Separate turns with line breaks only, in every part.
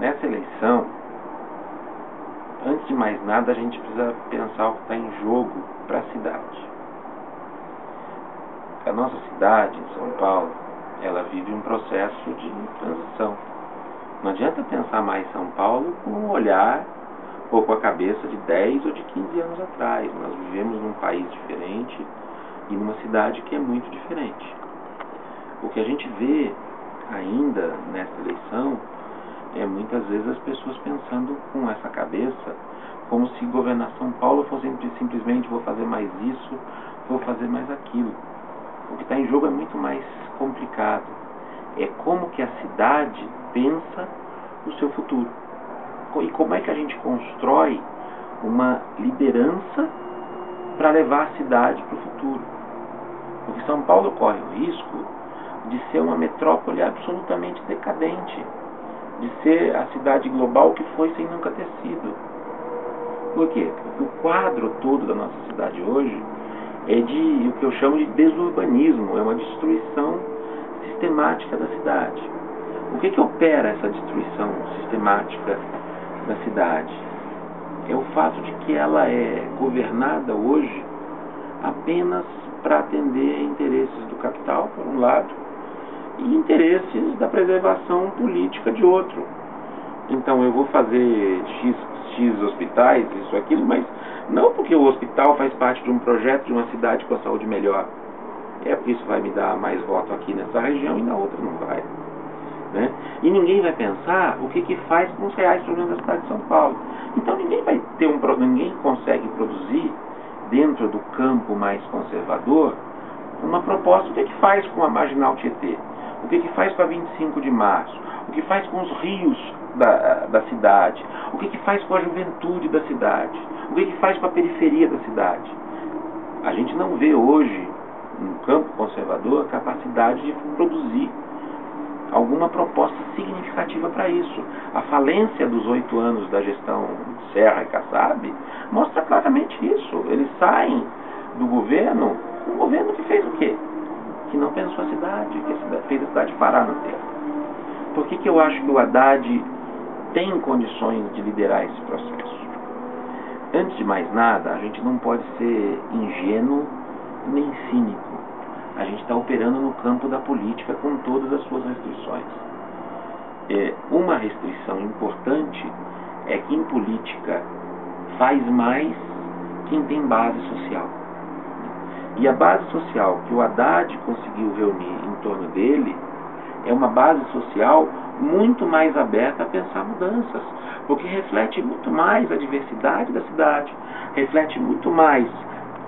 Nessa eleição, antes de mais nada, a gente precisa pensar o que está em jogo para a cidade. A nossa cidade, em São Paulo, ela vive um processo de transição. Não adianta pensar mais São Paulo com um olhar ou com a cabeça de 10 ou de 15 anos atrás. Nós vivemos num país diferente e numa cidade que é muito diferente. O que a gente vê ainda nessa eleição é muitas vezes as pessoas pensando com essa cabeça como se governar São Paulo fosse simplesmente vou fazer mais isso, vou fazer mais aquilo. O que está em jogo é muito mais complicado. É como que a cidade pensa o seu futuro. E como é que a gente constrói uma liderança para levar a cidade para o futuro. Porque São Paulo corre o risco de ser uma metrópole absolutamente decadente, de ser a cidade global que foi sem nunca ter sido. Por quê? Porque o quadro todo da nossa cidade hoje é de o que eu chamo de desurbanismo, é uma destruição sistemática da cidade. O que opera essa destruição sistemática da cidade? É o fato de que ela é governada hoje apenas para atender interesses do capital, por um lado, e interesses da preservação política de outro. Então eu vou fazer X hospitais, isso, aquilo, mas não porque o hospital faz parte de um projeto de uma cidade com a saúde melhor. É porque isso vai me dar mais voto aqui nessa região e na outra não vai. Né? E ninguém vai pensar o que faz com os reais problemas da cidade de São Paulo. Então ninguém vai ter ninguém consegue produzir dentro do campo mais conservador uma proposta. O que faz com a Marginal Tietê? O que faz com a 25 de março? O que faz com os rios da cidade? O que faz com a juventude da cidade? O que faz com a periferia da cidade? A gente não vê hoje, no campo conservador, a capacidade de produzir alguma proposta significativa para isso. A falência dos 8 anos da gestão Serra e Kassab mostra claramente isso. Eles saem do governo, um governo que fez o quê? Que não pensou a cidade, fez a cidade parar no tempo. Por que eu acho que o Haddad tem condições de liderar esse processo? Antes de mais nada, a gente não pode ser ingênuo nem cínico. A gente está operando no campo da política com todas as suas restrições. Uma restrição importante é que em política faz mais quem tem base social. E a base social que o Haddad conseguiu reunir em torno dele é uma base social muito mais aberta a pensar mudanças, porque reflete muito mais a diversidade da cidade, reflete muito mais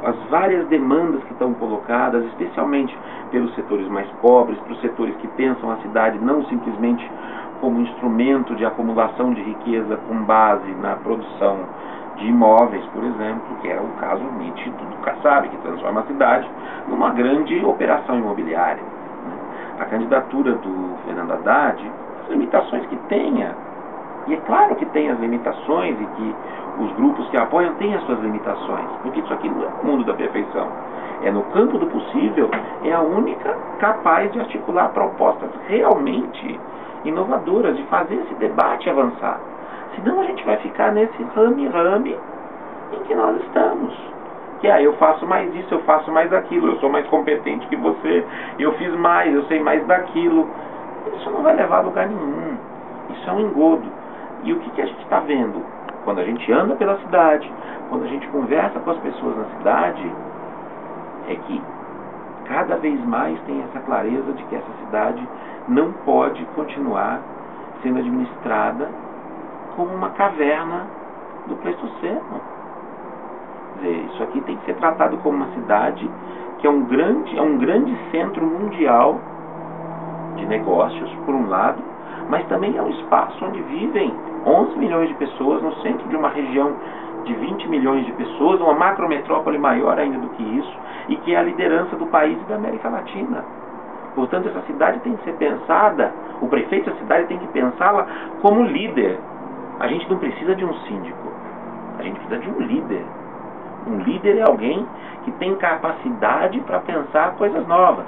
as várias demandas que estão colocadas, especialmente pelos setores mais pobres, pelos setores que pensam a cidade não simplesmente como instrumento de acumulação de riqueza com base na produção de imóveis, por exemplo, que é o caso nítido do Kassab, que transforma a cidade numa grande operação imobiliária. A candidatura do Fernando Haddad, as limitações que tenha, e é claro que tem as limitações e que os grupos que apoiam têm as suas limitações, porque isso aqui não é o mundo da perfeição. É no campo do possível, é a única capaz de articular propostas realmente inovadoras, de fazer esse debate avançar. Senão a gente vai ficar nesse rame-rame em que nós estamos. Que eu faço mais isso, eu faço mais aquilo, eu sou mais competente que você, eu fiz mais, eu sei mais daquilo. Isso não vai levar a lugar nenhum. Isso é um engodo. E o que a gente está vendo? Quando a gente anda pela cidade, quando a gente conversa com as pessoas na cidade, é que cada vez mais tem essa clareza de que essa cidade não pode continuar sendo administrada como uma caverna do Pleistoceno. Quer dizer, isso aqui tem que ser tratado como uma cidade que é um grande centro mundial de negócios, por um lado, mas também é um espaço onde vivem 11 milhões de pessoas no centro de uma região de 20 milhões de pessoas, uma macrometrópole maior ainda do que isso, e que é a liderança do país e da América Latina. Portanto, essa cidade tem que ser pensada, o prefeito da cidade tem que pensá-la como líder. A gente não precisa de um síndico, a gente precisa de um líder. Um líder é alguém que tem capacidade para pensar coisas novas.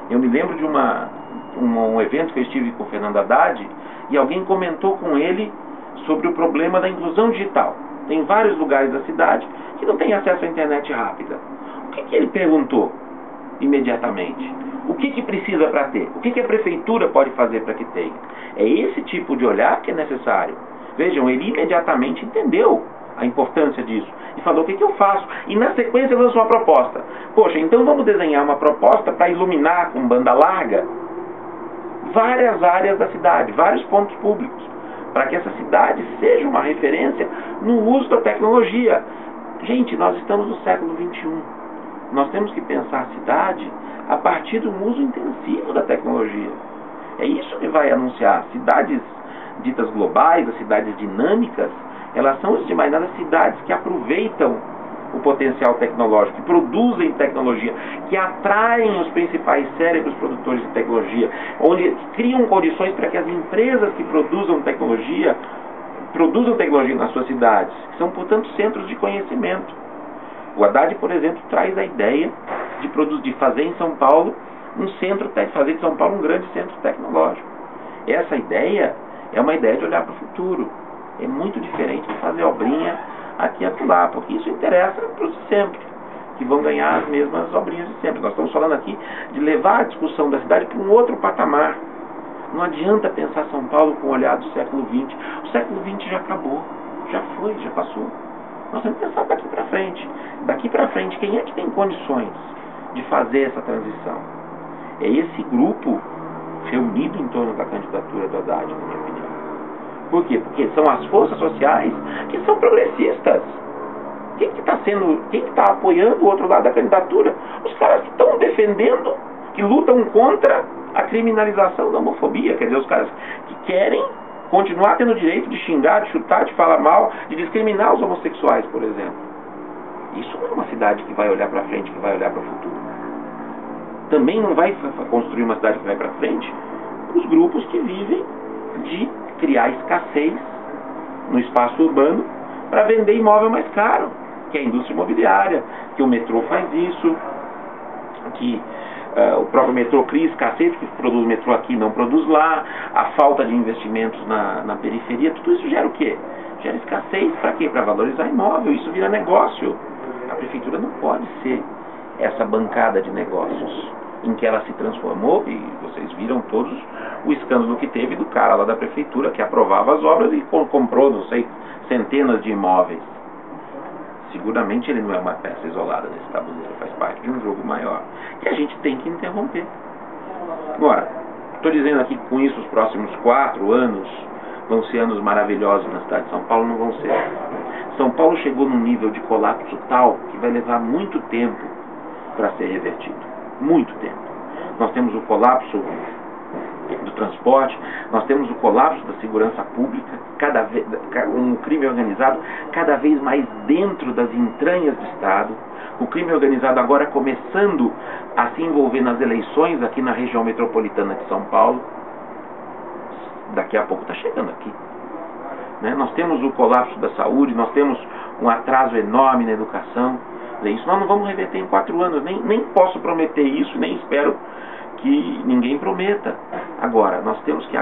Eu me lembro de uma um evento que eu estive com o Fernando Haddad e alguém comentou com ele sobre o problema da inclusão digital. Tem vários lugares da cidade que não tem acesso à internet rápida. O que ele perguntou imediatamente? O que precisa para ter? O que a prefeitura pode fazer para que tenha? É esse tipo de olhar que é necessário. Vejam, ele imediatamente entendeu a importância disso e falou: o que eu faço? E na sequência lançou uma proposta. Poxa, então vamos desenhar uma proposta para iluminar com banda larga várias áreas da cidade, vários pontos públicos, para que essa cidade seja uma referência no uso da tecnologia. Gente, nós estamos no século XXI. Nós temos que pensar a cidade a partir do uso intensivo da tecnologia. É isso que vai anunciar. Cidades ditas globais, as cidades dinâmicas, elas são, antes de mais nada, cidades que aproveitam o potencial tecnológico, que produzem tecnologia, que atraem os principais cérebros produtores de tecnologia, onde criam condições para que as empresas que produzam tecnologia nas suas cidades, que são, portanto, centros de conhecimento. O Haddad, por exemplo, traz a ideia de fazer em São Paulo fazer de São Paulo um grande centro tecnológico. Essa ideia é uma ideia de olhar para o futuro. É muito diferente de fazer obrinha aqui e acolá, porque isso interessa para os de sempre, que vão ganhar as mesmas obrinhas de sempre. Nós estamos falando aqui de levar a discussão da cidade para um outro patamar. Não adianta pensar São Paulo com o olhar do século XX. O século XX já acabou, já foi, já passou. Nós temos que pensar daqui para frente. Daqui para frente, quem é que tem condições de fazer essa transição? É esse grupo reunido em torno da candidatura do Haddad, na minha opinião. Por quê? Porque são as forças sociais que são progressistas. Quem que está apoiando o outro lado da candidatura? Os caras que estão defendendo, que lutam contra a criminalização da homofobia. Quer dizer, os caras que querem continuar tendo o direito de xingar, de chutar, de falar mal, de discriminar os homossexuais, por exemplo. Isso não é uma cidade que vai olhar para frente, que vai olhar para o futuro. Também não vai construir uma cidade que vai para frente os grupos que vivem de criar escassez no espaço urbano para vender imóvel mais caro, que é a indústria imobiliária, que o metrô faz isso, que o próprio metrô cria escassez, que produz metrô aqui não produz lá, a falta de investimentos na periferia, tudo isso gera o quê? Gera escassez. Para quê? Para valorizar imóvel. Isso vira negócio. A prefeitura não pode ser essa bancada de negócios em que ela se transformou, e vocês viram todos o escândalo que teve do cara lá da prefeitura que aprovava as obras e comprou, não sei, centenas de imóveis. Seguramente ele não é uma peça isolada nesse tabuleiro, faz parte de um jogo maior que a gente tem que interromper. Agora, estou dizendo aqui que com isso os próximos 4 anos vão ser anos maravilhosos na cidade de São Paulo. Não vão ser. São Paulo chegou num nível de colapso tal que vai levar muito tempo para ser revertido. Muito tempo. Nós temos o colapso do transporte, nós temos o colapso da segurança pública, um crime organizado cada vez mais dentro das entranhas do Estado, o crime organizado agora começando a se envolver nas eleições aqui na região metropolitana de São Paulo. Daqui a pouco está chegando aqui. Nós temos o colapso da saúde, nós temos um atraso enorme na educação. Isso nós não vamos reverter em 4 anos, nem posso prometer isso, nem espero que ninguém prometa. Agora, nós temos que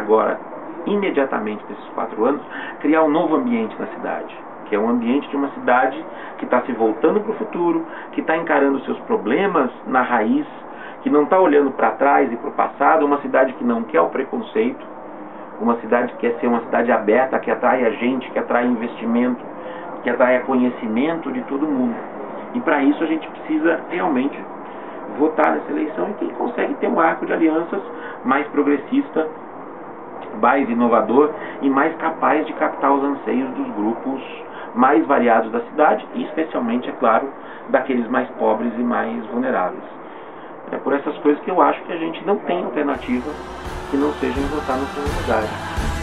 imediatamente desses 4 anos, criar um novo ambiente na cidade, que é um ambiente de uma cidade que está se voltando para o futuro, que está encarando seus problemas na raiz, que não está olhando para trás e para o passado, uma cidade que não quer o preconceito, uma cidade que quer ser uma cidade aberta, que atrai a gente, que atrai investimento, que atrai conhecimento de todo mundo. E para isso a gente precisa realmente votar nessa eleição, e quem consegue ter um arco de alianças mais progressista, mais inovador e mais capaz de captar os anseios dos grupos mais variados da cidade, e especialmente, é claro, daqueles mais pobres e mais vulneráveis. É por essas coisas que eu acho que a gente não tem alternativa que não seja em votar na comunidade.